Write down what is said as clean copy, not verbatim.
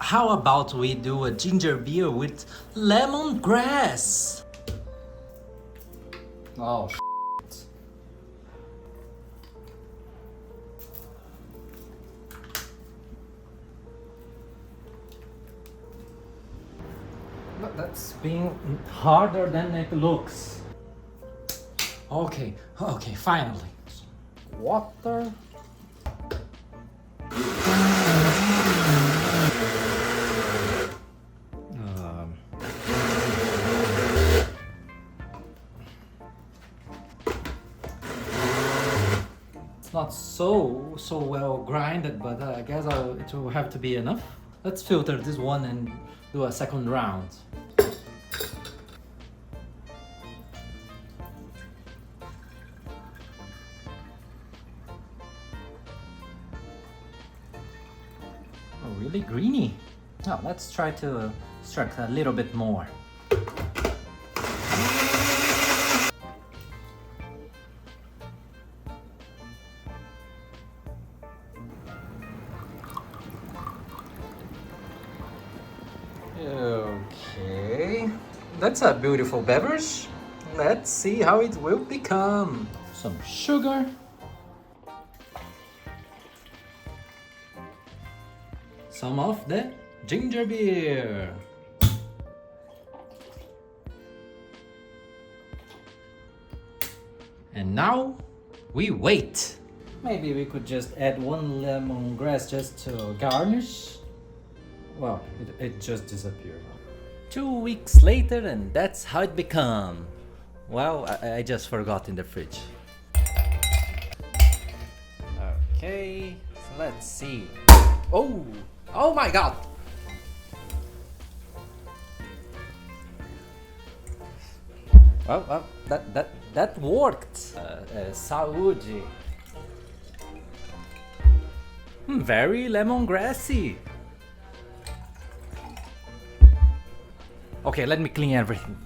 how about we do a ginger beer with lemongrass? Oh, shit. But that's being harder than it looks. Okay, finally. Water. It's not so well grinded, but I guess it will have to be enough. Let's filter this one and do a second round. Oh, really greeny. Now let's try to extract a little bit more. Okay, that's a beautiful beverage. Let's see how it will become. Some sugar. Some of the ginger beer. And now we wait. Maybe we could just add one lemongrass just to garnish. Well, it just disappeared. 2 weeks later, and that's how it become. Well, I just forgot in the fridge. Okay, so let's see. Oh my god! Well, that worked. Saúde. Very lemongrassy. Okay, let me clean everything.